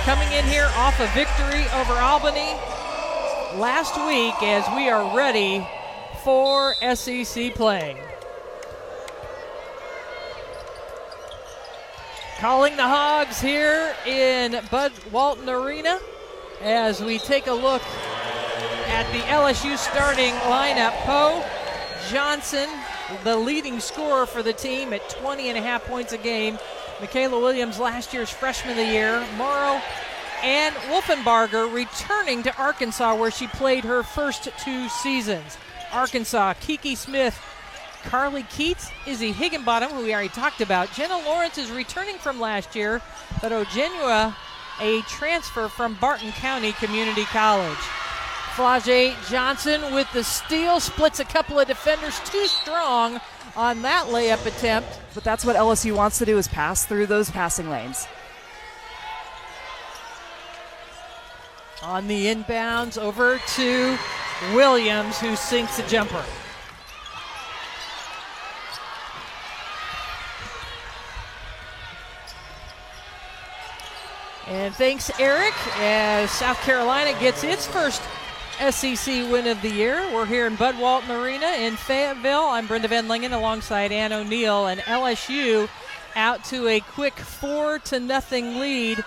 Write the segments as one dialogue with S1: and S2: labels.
S1: coming in here off a victory over Albany last week as we are ready for SEC play. Calling the Hogs here in Bud Walton Arena as we take a look at the LSU starting lineup. Poe Johnson, the leading scorer for the team at 20.5 points a game. Mikaylah Williams, last year's freshman of the year. Morrow and Wolfenbarger returning to Arkansas, where she played her first 2 seasons. Arkansas, Kiki Smith, Carly Keats, Izzy Higginbottom, who we already talked about. Jenna Lawrence is returning from last year, but Ojenua, a transfer from Barton County Community College. Flau'jae Johnson with the steal, splits a couple of defenders, too strong on that layup attempt.
S2: But that's what LSU wants to do, is pass through those passing lanes.
S1: On the inbounds, over to Williams, who sinks a jumper. And thanks, Eric, as South Carolina gets its first SEC win of the year. We're here in Bud Walton Arena in Fayetteville. I'm Brenda Van Lingen alongside Ann O'Neill, and LSU out to a quick 4-0 lead.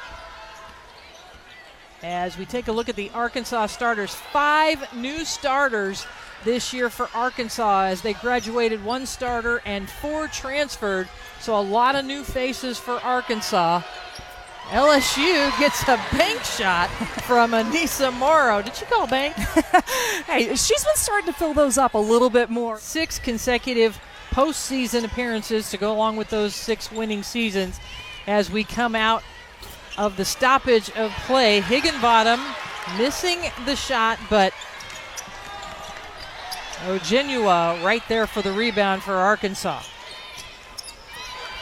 S1: As we take a look at the Arkansas starters, 5 new starters this year for Arkansas as they graduated 1 starter and 4 transferred. So a lot of new faces for Arkansas. LSU gets a bank shot from Aneesah Morrow. Did you call bank?
S2: Hey, she's been starting to fill those up a little bit more.
S1: 6 consecutive postseason appearances to go along with those 6 winning seasons as we come out of the stoppage of play. Higginbottom missing the shot, but Ojenua right there for the rebound for Arkansas.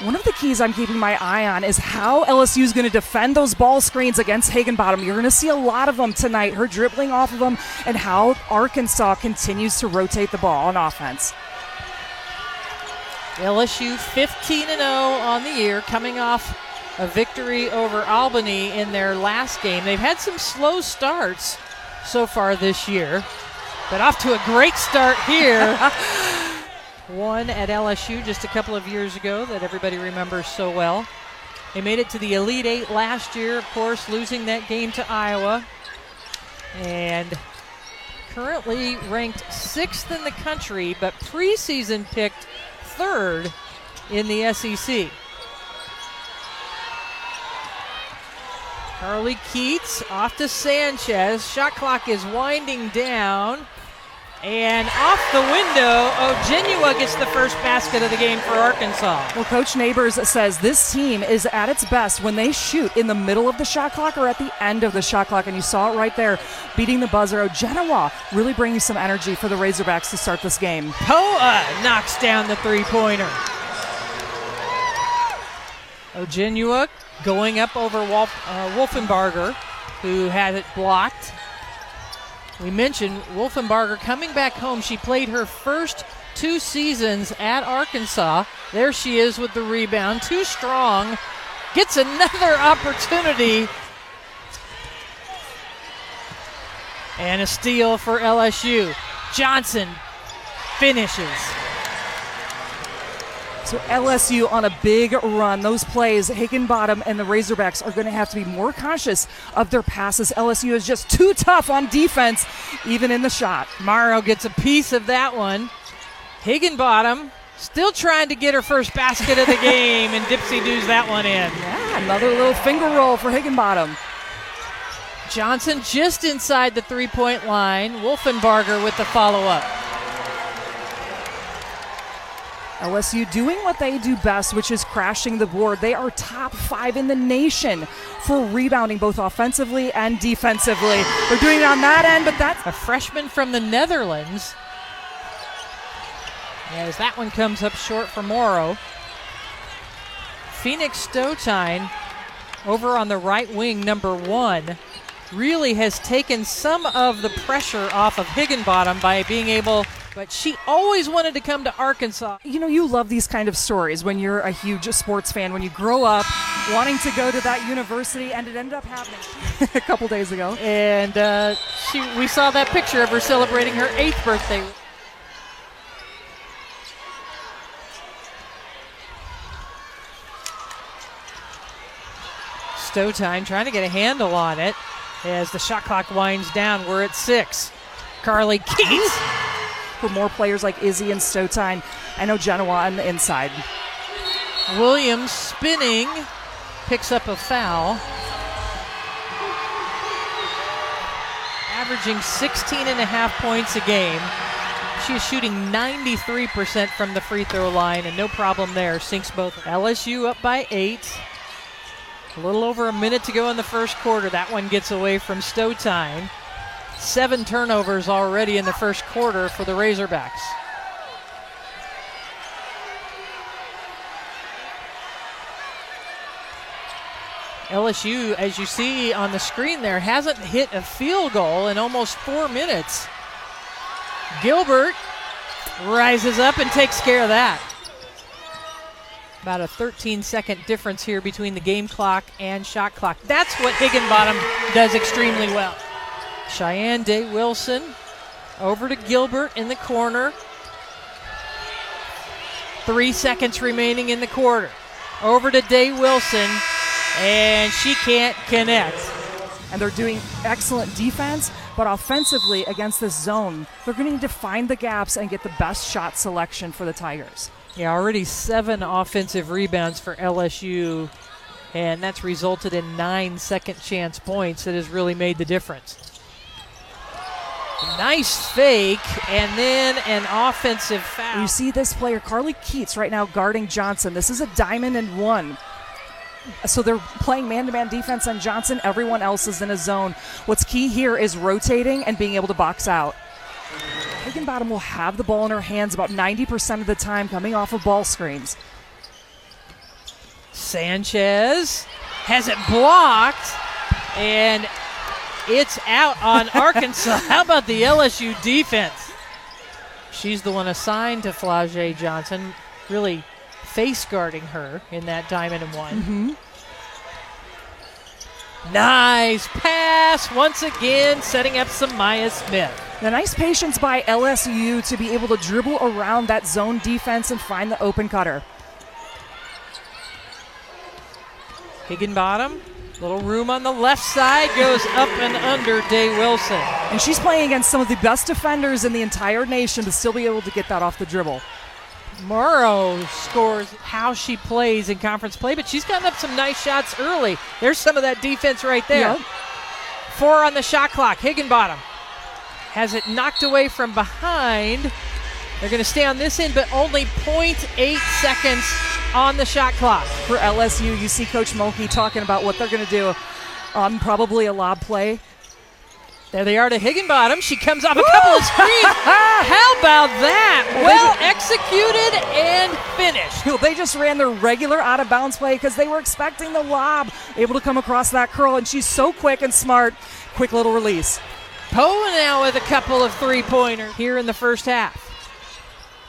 S2: One of the keys I'm keeping my eye on is how LSU is going to defend those ball screens against Higginbottom. You're going to see a lot of them tonight, her dribbling off of them, and how Arkansas continues to rotate the ball on offense.
S1: LSU 15-0 on the year, coming off a victory over Albany in their last game. They've had some slow starts so far this year, but off to a great start here. One at LSU just a couple of years ago that everybody remembers so well. They made it to the Elite Eight last year, of course, losing that game to Iowa. And currently ranked 6th in the country, but preseason picked 3rd in the SEC. Carly Keats off to Sanchez. Shot clock is winding down. And off the window, Ojenua gets the first basket of the game for Arkansas.
S2: Well, Coach Neighbors says this team is at its best when they shoot in the middle of the shot clock or at the end of the shot clock. And you saw it right there, beating the buzzer. Ojenua really bringing some energy for the Razorbacks to start this game.
S1: Poa knocks down the three-pointer. Ojenua going up over Wolfenbarger, who had it blocked. We mentioned Wolfenbarger coming back home. She played her first 2 seasons at Arkansas. There she is with the rebound. Too strong. Gets another opportunity. And a steal for LSU. Johnson finishes.
S2: So LSU on a big run. Those plays, Higginbottom and the Razorbacks are going to have to be more conscious of their passes. LSU is just too tough on defense, even in the shot.
S1: Morrow gets a piece of that one. Higginbottom still trying to get her first basket of the game, and Dipsy-doos that one in.
S2: Yeah, another little finger roll for Higginbottom.
S1: Johnson just inside the three-point line. Wolfenbarger with the follow-up.
S2: LSU doing what they do best, which is crashing the board. They are top 5 in the nation for rebounding, both offensively and defensively. They're doing it on that end, but that's
S1: a freshman from the Netherlands. As that one comes up short for Morrow. Phoenix Stotine over on the right wing, number 1, really has taken some of the pressure off of Higginbottom by being able but she always wanted to come to Arkansas.
S2: You know, you love these kind of stories when you're a huge sports fan, when you grow up wanting to go to that university, and it ended up happening a couple days ago.
S1: And we saw that picture of her celebrating her 8th birthday. Stowtime trying to get a handle on it as the shot clock winds down. We're at 6. Carly Keats.
S2: For more players like Izzy and Stowtime. I know Genoa on the inside.
S1: Williams spinning, picks up a foul. Averaging 16.5 points a game. She is shooting 93% from the free throw line, and no problem there. Sinks both. LSU up by 8. A little over a minute to go in the first quarter. That one gets away from Stowtime. 7 turnovers already in the first quarter for the Razorbacks. LSU, as you see on the screen there, hasn't hit a field goal in almost 4 minutes. Gilbert rises up and takes care of that. About a 13-second difference here between the game clock and shot clock. That's what Higginbottom does extremely well. Cheyenne Day Wilson over to Gilbert in the corner. 3 seconds remaining in the quarter. Over to Day Wilson, and she can't connect.
S2: And they're doing excellent defense, but offensively against this zone, they're going to need to find the gaps and get the best shot selection for the Tigers.
S1: Yeah, already 7 offensive rebounds for LSU, and that's resulted in 9 second chance points that has really made the difference. Nice fake, and then an offensive foul.
S2: You see this player, Carly Keats, right now guarding Johnson. This is a diamond and 1. So they're playing man-to-man defense on Johnson. Everyone else is in a zone. What's key here is rotating and being able to box out. Higginbottom will have the ball in her hands about 90% of the time coming off of ball screens.
S1: Sanchez has it blocked, and it's out on Arkansas. How about the LSU defense? She's the one assigned to Flau'jae Johnson, really face guarding her in that diamond and 1.
S2: Mm-hmm.
S1: Nice pass once again, setting up some Maya Smith.
S2: The nice patience by LSU to be able to dribble around that zone defense and find the open cutter.
S1: Higginbottom, little room on the left side, goes up and under Day Wilson.
S2: And she's playing against some of the best defenders in the entire nation to still be able to get that off the dribble.
S1: Morrow scores how she plays in conference play, but she's gotten up some nice shots early. There's some of that defense right there.
S2: Yep.
S1: 4 on the shot clock. Higginbottom has it knocked away from behind. They're going to stay on this end, but only 0.8 seconds on the shot clock.
S2: For LSU, you see Coach Mulkey talking about what they're going to do. Probably a lob play.
S1: There they are to Higginbottom. She comes off a couple of screens. How about that? Well executed and finished.
S2: They just ran their regular out-of-bounds play because they were expecting the lob. Able to come across that curl, and she's so quick and smart. Quick little release.
S1: Poe now with a couple of three-pointers here in the first half.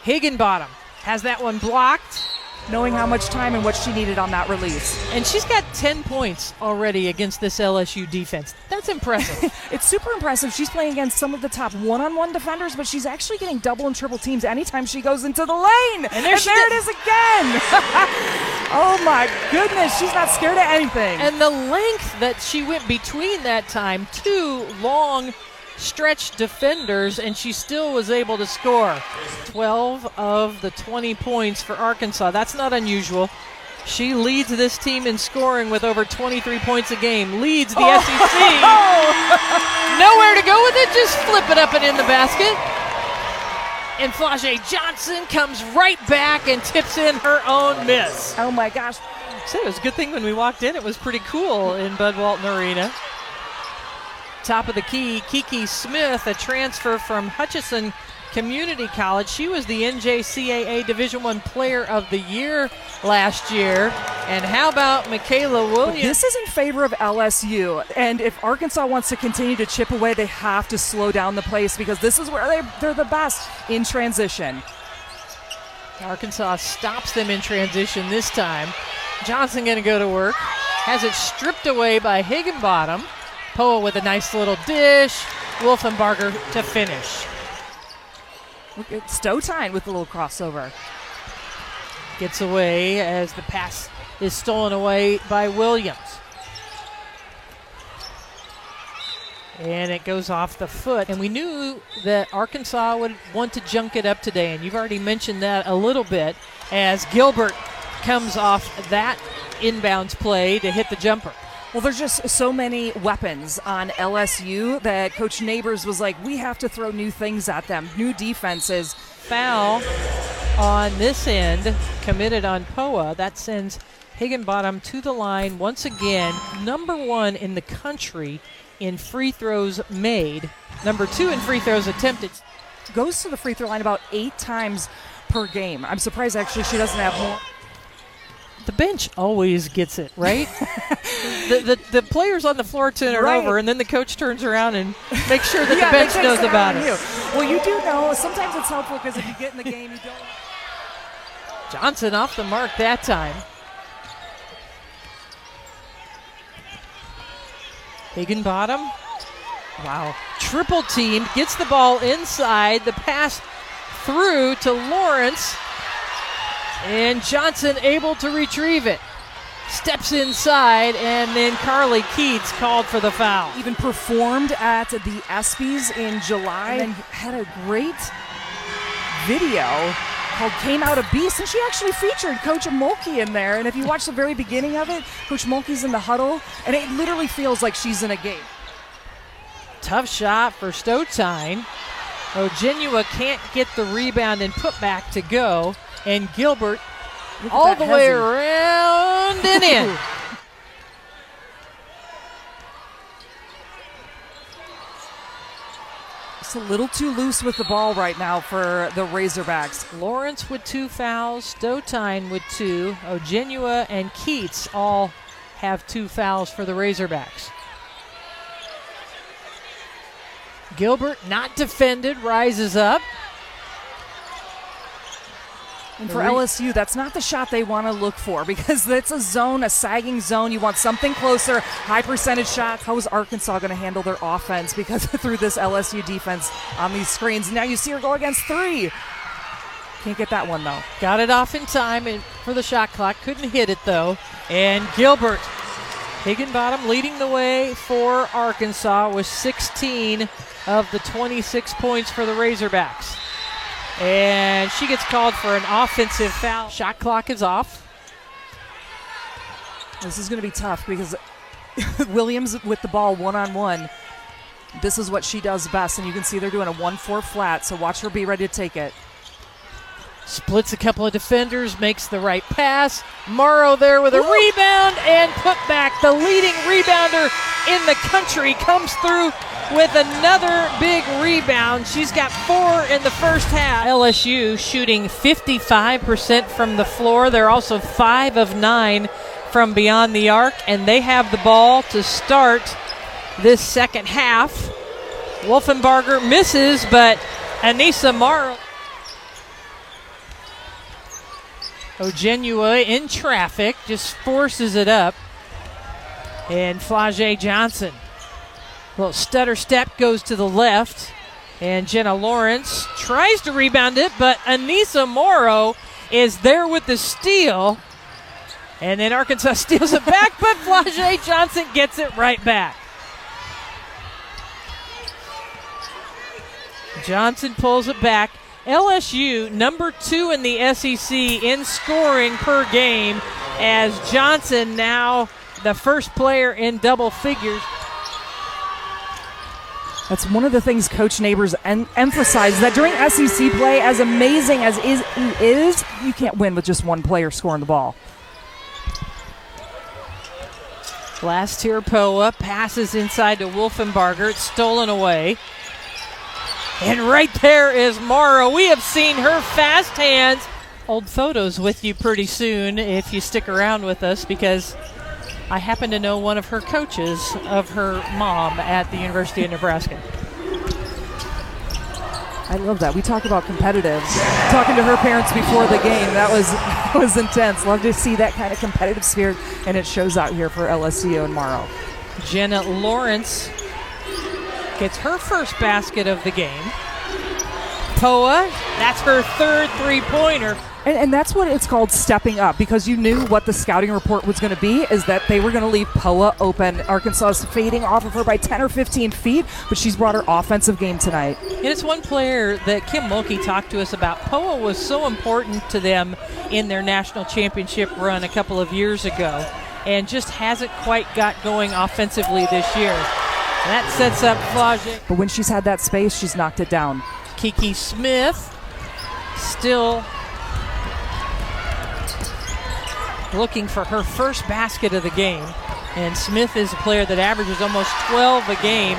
S1: Higginbottom has that one blocked.
S2: Knowing how much time and what she needed on that release.
S1: And she's got 10 points already against this LSU defense. That's impressive.
S2: It's super impressive. She's playing against some of the top one-on-one defenders, but she's actually getting double and triple teams anytime she goes into the lane. And there it is again. Oh, my goodness. She's not scared of anything.
S1: And the length that she went between that time, 2 long stretch defenders, and she still was able to score 12 of the 20 points for Arkansas. That's not unusual. She leads this team in scoring with over 23 points a game, leads the SEC. Nowhere to go with it, just flip it up and in the basket. And Flau'jae Johnson comes right back and tips in her own miss.
S2: Oh my gosh.
S1: So it was a good thing when we walked in, it was pretty cool in Bud Walton Arena. Top of the key, Kiki Smith, a transfer from Hutchinson Community College. She was the NJCAA Division I Player of the Year last year. And how about Mikaylah Williams?
S2: This is in favor of LSU. And if Arkansas wants to continue to chip away, they have to slow down the pace because this is where they're the best in transition.
S1: Arkansas stops them in transition this time. Johnson going to go to work. Has it stripped away by Higginbottom. Poa with a nice little dish. Wolfenbarger to finish.
S2: Look at Stowtine with a little crossover.
S1: Gets away as the pass is stolen away by Williams. And it goes off the foot. And we knew that Arkansas would want to junk it up today, and you've already mentioned that a little bit as Gilbert comes off that inbounds play to hit the jumper.
S2: Well, there's just so many weapons on LSU that Coach Neighbors was like, we have to throw new things at them, new defenses.
S1: Foul on this end committed on Poa. That sends Higginbottom to the line once again, number 1 in the country in free throws made, number 2 in free throws attempted.
S2: Goes to the free throw line about 8 times per game. I'm surprised actually she doesn't have more.
S1: The bench always gets it, right? the players on the floor turn it over, and then the coach turns around and makes sure that the bench knows about it.
S2: Well, you do know. Sometimes it's helpful because if you get in the game, you don't.
S1: Johnson off the mark that time. Higginbottom. Wow. Triple teamed. Gets the ball inside. The pass through to Lawrence. And Johnson able to retrieve it. Steps inside, and then Carly Keats called for the foul.
S2: Even performed at the ESPYs in July and had a great video called Came Out a Beast, and she actually featured Coach Mulkey in there. And if you watch the very beginning of it, Coach Mulkey's in the huddle, and it literally feels like she's in a game.
S1: Tough shot for Stowtine. Ogenua can't get the rebound and put back to go. And Gilbert all the way around and in.
S2: It's a little too loose with the ball right now for the Razorbacks.
S1: Lawrence with 2 fouls, Stowtine with 2. Ogenua and Keats all have 2 fouls for the Razorbacks. Gilbert, not defended, rises up.
S2: And for LSU, that's not the shot they want to look for because that's a zone, a sagging zone. You want something closer, high percentage shots. How is Arkansas going to handle their offense because through this LSU defense on these screens? Now you see her go against 3. Can't get that one, though.
S1: Got it off in time for the shot clock. Couldn't hit it, though. And Gilbert, Higginbottom leading the way for Arkansas with 16 of the 26 points for the Razorbacks. And she gets called for an offensive foul. Shot clock is off.
S2: This is going to be tough because Williams with the ball one-on-one. This is what she does best, and you can see they're doing a 1-4 flat, so watch her be ready to take it.
S1: Splits a couple of defenders, makes the right pass. Morrow there with a rebound and put back. The leading rebounder in the country comes through with another big rebound. She's got 4 in the first half. LSU shooting 55% from the floor. They're also 5 of 9 from beyond the arc, and they have the ball to start this second half. Wolfenbarger misses, but Aneesah Morrow. Ogenua in traffic, just forces it up. And Flau'jae Johnson. Little stutter step goes to the left. And Jenna Lawrence tries to rebound it, but Aneesah Morrow is there with the steal. And then Arkansas steals it back, but Flau'jae Johnson gets it right back. Johnson pulls it back. LSU, number 2 in the SEC in scoring per game, as Johnson now the first player in double figures.
S2: That's one of the things Coach Neighbors emphasized, that during SEC play, as amazing as he is, you can't win with just one player scoring the ball.
S1: Last here, Poa passes inside to Wolfenbarger. It's stolen away. And right there is Morrow. We have seen her fast hands. Old photos with you pretty soon if you stick around with us, because I happen to know one of her coaches of her mom at the University of Nebraska.
S2: I love that. We talk about competitive. Talking to her parents before the game, that was intense. Love to see that kind of competitive spirit, and it shows out here for LSU and Morrow.
S1: Jenna Lawrence gets her first basket of the game. Poa, that's her third three-pointer.
S2: And that's what it's called, stepping up, because you knew what the scouting report was going to be, is that they were going to leave Poa open. Arkansas is fading off of her by 10 or 15 feet, but she's brought her offensive game tonight.
S1: And it's one player that Kim Mulkey talked to us about. Poa was so important to them in their national championship run a couple of years ago, and just hasn't quite got going offensively this year. And that sets up Flau'jae.
S2: But when she's had that space, she's knocked it down.
S1: Kiki Smith still looking for her first basket of the game. And Smith is a player that averages almost 12 a game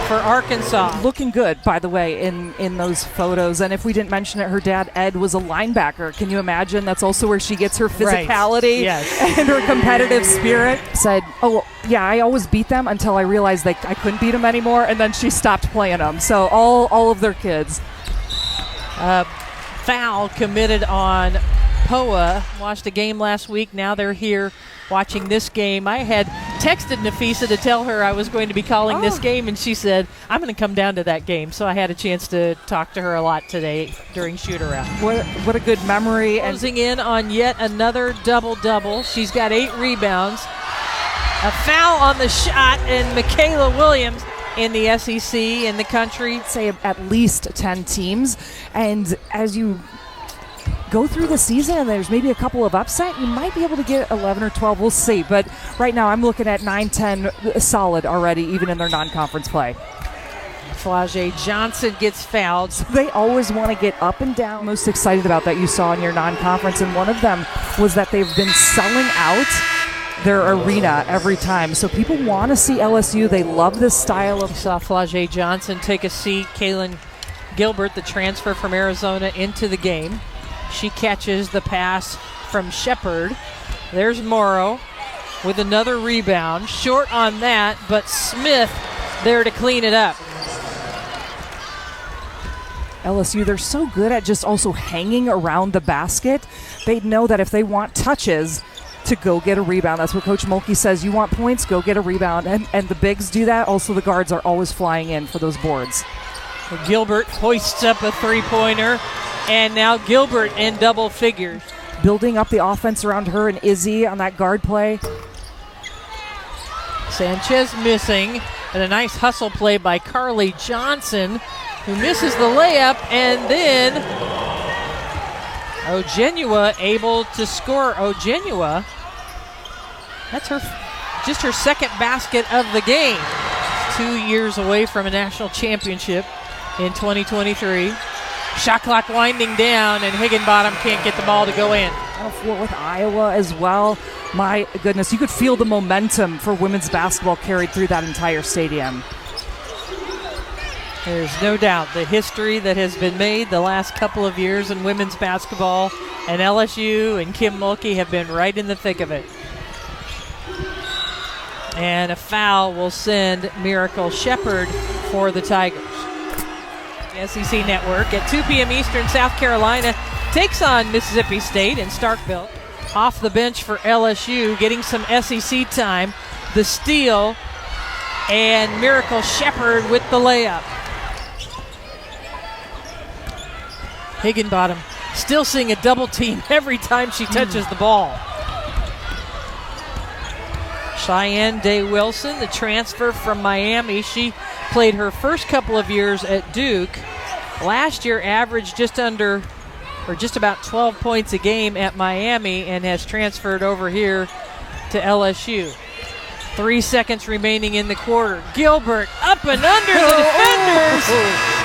S1: for Arkansas.
S2: Looking good, by the way, in those photos. And if we didn't mention it, her dad, Ed, was a linebacker. Can you imagine? That's also where she gets her physicality,
S1: yes,
S2: and her competitive spirit. Said, oh, yeah, I always beat them until I realized I couldn't beat them anymore, and then she stopped playing them. So all of their kids.
S1: Foul committed on Poa. Watched a game last week. Now they're here watching this game. I had texted Nafisa to tell her I was going to be calling this game, and she said, I'm going to come down to that game. So I had a chance to talk to her a lot today during shoot-around.
S2: What a good memory.
S1: Closing in on yet another double-double. She's got 8 rebounds. A foul on the shot, and Mikaylah Williams in the SEC, in the country.
S2: Say at least 10 teams. And as you go through the season and there's maybe a couple of upset, you might be able to get 11 or 12. We'll see. But right now I'm looking at 9-10 solid already, even in their non-conference play.
S1: Flau'jae Johnson gets fouled.
S2: They always want to get up and down. Most excited about that you saw in your non-conference, and one of them was that they've been selling out their arena every time. So people want to see LSU. They love this style of.
S1: You saw Flau'jae Johnson take a seat. Kailyn Gilbert, the transfer from Arizona, into the game. She catches the pass from Shepard. There's Morrow with another rebound. Short on that, but Smith there to clean it up.
S2: LSU, they're so good at just also hanging around the basket. They know that if they want touches, to go get a rebound. That's what Coach Mulkey says. You want points, go get a rebound. And the bigs do that. Also, the guards are always flying in for those boards.
S1: Gilbert hoists up a three-pointer, and now Gilbert in double figures.
S2: Building up the offense around her and Izzy on that guard play.
S1: Sanchez missing, and a nice hustle play by Carly Johnson, who misses the layup, and then Ojenua able to score. Ojenua, that's just her second basket of the game. 2 years away from a national championship in 2023. Shot clock winding down, and Higginbottom can't get the ball to go in.
S2: On the floor with Iowa as well. My goodness, you could feel the momentum for women's basketball carried through that entire stadium.
S1: There's no doubt the history that has been made the last couple of years in women's basketball, and LSU and Kim Mulkey have been right in the thick of it. And a foul will send Miracle Shepard for the Tigers. The SEC Network at 2 p.m. Eastern, South Carolina takes on Mississippi State in Starkville. Off the bench for LSU, getting some SEC time. The steal, and Miracle Shepard with the layup. Higginbottom still seeing a double team every time she touches the ball. Cheyenne Day Wilson, the transfer from Miami. She played her first couple of years at Duke. Last year averaged just about 12 points a game at Miami, and has transferred over here to LSU. 3 seconds remaining in the quarter. Gilbert up and under the defenders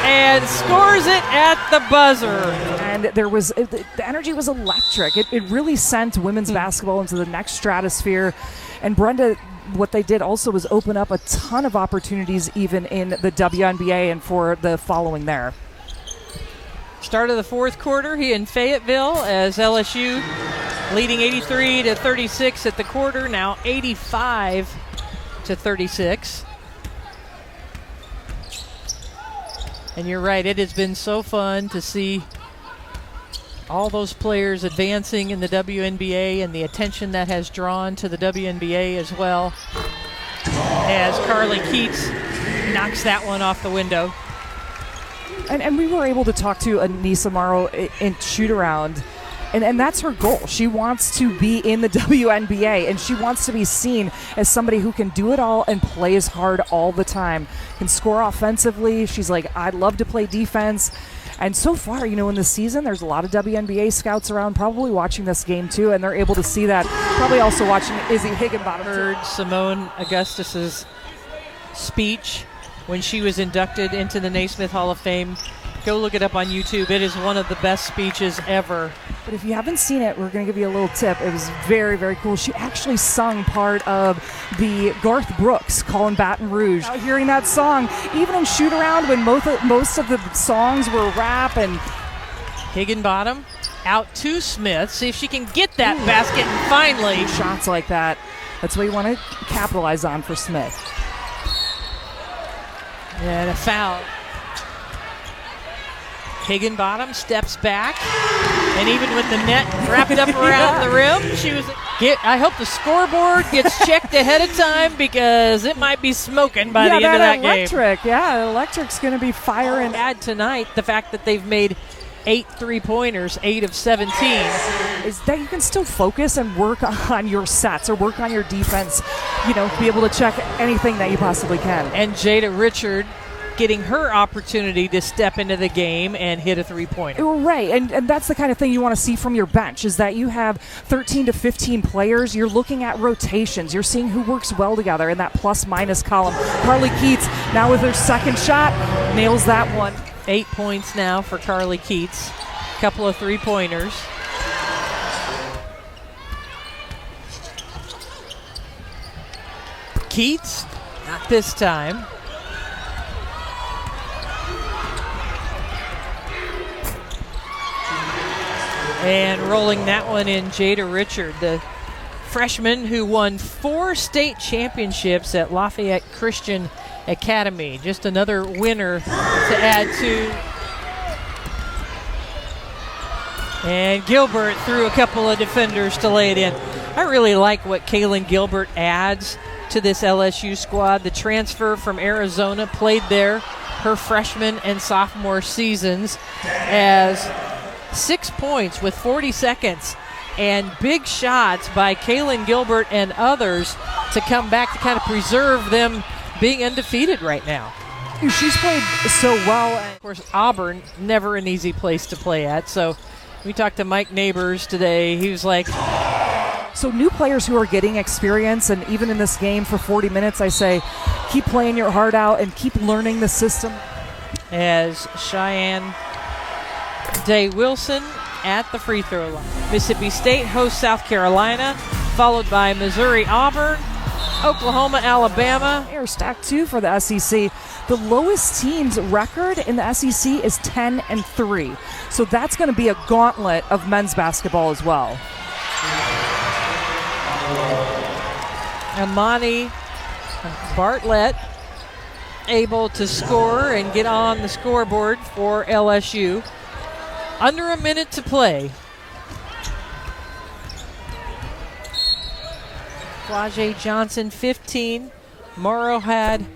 S1: and scores it at the buzzer.
S2: And the energy was electric. It really sent women's basketball into the next stratosphere. And Brenda, what they did also was open up a ton of opportunities even in the WNBA and for the following there.
S1: Start of the fourth quarter here in Fayetteville as LSU leading 83-36 at the quarter, now 85-36. And you're right, it has been so fun to see all those players advancing in the WNBA and the attention that has drawn to the WNBA as well, as Carly Keats knocks that one off the window.
S2: And we were able to talk to Aneesah Morrow in shoot-around, and that's her goal. She wants to be in the WNBA, and she wants to be seen as somebody who can do it all and plays hard all the time, can score offensively. She's like, I'd love to play defense. And so far, in the season, there's a lot of WNBA scouts around probably watching this game too, and they're able to see that. Probably also watching Izzy Higginbottom.
S1: Heard Simone Augustus's speech when she was inducted into the Naismith Hall of Fame. Go look it up on YouTube. It is one of the best speeches ever.
S2: But if you haven't seen it, we're going to give you a little tip. It was very, very cool. She actually sung part of the Garth Brooks Call in Baton Rouge. Hearing that song, even in shoot-around when most of the songs were rap. And
S1: Higginbottom out to Smith. See if she can get that basket and finally.
S2: Shots like that. That's what you want to capitalize on for Smith.
S1: And a foul. Higginbottom steps back, and even with the net wrapped up around the rim, she was. I hope the scoreboard gets checked ahead of time because it might be smoking by the end of that
S2: electric.
S1: game.
S2: Yeah, electric's going to be firing.
S1: Add tonight the fact that they've made 8 3-pointers, 8 of 17.
S2: Is that you can still focus and work on your sets or work on your defense, be able to check anything that you possibly can.
S1: And Jada Richard getting her opportunity to step into the game and hit a 3-pointer.
S2: Right, and that's the kind of thing you want to see from your bench, is that you have 13 to 15 players. You're looking at rotations. You're seeing who works well together in that plus-minus column. Carly Keats, now with her second shot, nails that one.
S1: 8 points now for Carly Keats. Couple of 3-pointers. Keats, not this time. And rolling that one in, Jada Richard, the freshman who won 4 state championships at Lafayette Christian Academy. Just another winner to add to. And Gilbert threw a couple of defenders to lay it in. I really like what Kailyn Gilbert adds to this LSU squad. The transfer from Arizona, played there her freshman and sophomore seasons, as 6 points with 40 seconds and big shots by Kailyn Gilbert and others to come back to kind of preserve them being undefeated right now.
S2: She's played so well.
S1: Of course, Auburn, never an easy place to play at. So we talked to Mike Neighbors today. He was like,
S2: so new players who are getting experience, and even in this game for 40 minutes, I say, keep playing your heart out and keep learning the system.
S1: As Cheyenne Day Wilson at the free throw line. Mississippi State hosts South Carolina, followed by Missouri Auburn, Oklahoma Alabama.
S2: They are stacked too for the SEC. The lowest team's record in the SEC is 10-3. So that's going to be a gauntlet of men's basketball as well.
S1: Amani Bartlett able to score and get on the scoreboard for LSU. Under a minute to play. Flau'jae Johnson, 15. Morrow had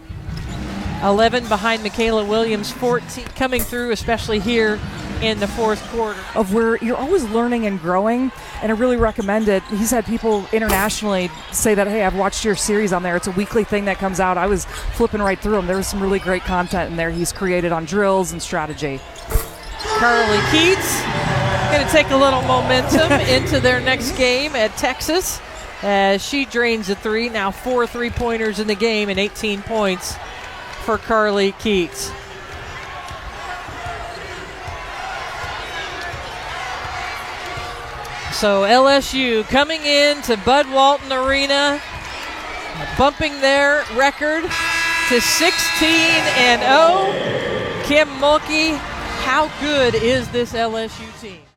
S1: 11 behind Mikaylah Williams, 14. Coming through, especially here in the fourth quarter.
S2: Of where you're always learning and growing, and I really recommend it. He's had people internationally say that, hey, I've watched your series on there. It's a weekly thing that comes out. I was flipping right through them. There was some really great content in there he's created on drills and strategy.
S1: Carly Keats going to take a little momentum into their next game at Texas as she drains a 3. Now 4 3-pointers in the game and 18 points for Carly Keats. So LSU coming in to Bud Walton Arena, bumping their record to 16-0. Kim Mulkey how good is this LSU team?